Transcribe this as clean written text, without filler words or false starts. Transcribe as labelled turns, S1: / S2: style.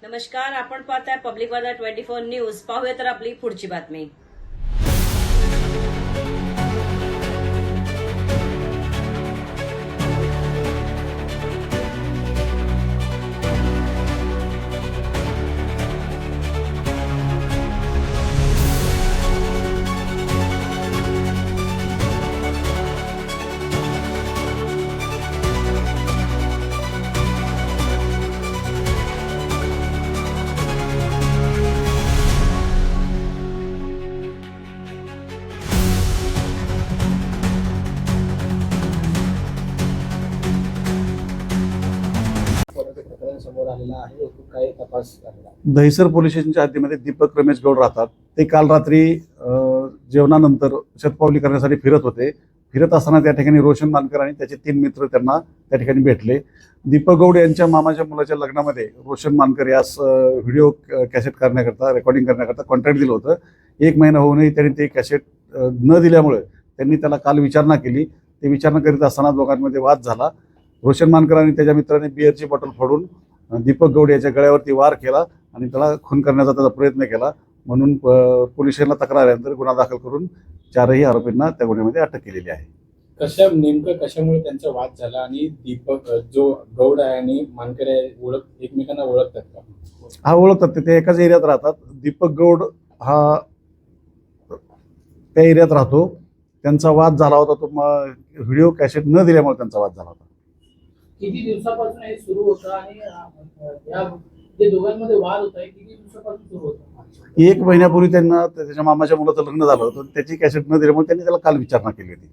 S1: नमस्कार, आपण पाहताय पब्लिक वार्ता 24 न्यूज. पाहूया तर आपली पुढची बातमी.
S2: समोर आलेला आहे. काय तपास झालेला?
S3: दहिसर पोलीस स्टेशनच्या हद्दीमध्ये दीपक रमेश गौड राहतात. ते काल रात्री जेवणानंतर शतपावली करण्यासाठी फिरत होते. फिरत असताना त्या ठिकाणी रोशन मानकर आणि त्याचे 3 मित्र त्यांना त्या ठिकाणी भेटले. दीपक गौड यांच्या मामाच्या मुलाच्या लग्नामध्ये रोशन मानकर यास व्हिडिओ कॅसेट करण्याकरता, रेकॉर्डिंग करण्याकरता कॉन्ट्रॅक्ट दिलं होतं. 1 महिना होऊनही त्यांनी ते कॅसेट न दिल्यामुळे त्यांनी त्याला काल विचारणा केली. ते विचारणा करीत असताना दोघांमध्ये वाद झाला. रोशन मानकर आणि त्याच्या मित्राने बिअरची बॉटल फोडून दीपक गौड याच्या गळ्यावरती वार केला आणि त्याला खून करण्याचा त्याचा प्रयत्न केला. म्हणून पोलीस स्टेशनला तक्रार आल्यानंतर गुन्हा दाखल करून 4ही आरोपींना त्या गुन्ह्यामध्ये अटक केलेली आहे.
S2: नेमकं कशामुळे त्यांचा वाद झाला आणि दीपक जो गौड आहे आणि मानकर आहे एकमेकांना ओळखतात का?
S3: हा, ओळखतात. ते एकाच एरियात राहतात. दीपक गौड हा त्या एरियात राहतो. त्यांचा वाद झाला होता. तो व्हिडिओ कॅसेट न दिल्यामुळे त्यांचा वाद झाला होता.
S4: किती दिवसापासून हे सुरू होतं आणि या जे दोघांमध्ये वाद होता किती दिवसापासून सुरू होता?
S3: 1 महिन्यापूर्वी त्यांना त्याच्या मामाच्या मुलाचं लग्न झालं होतं. त्याची कॅसेट न दिल्यामुळे त्यांनी त्याला काल विचारणा केली होती.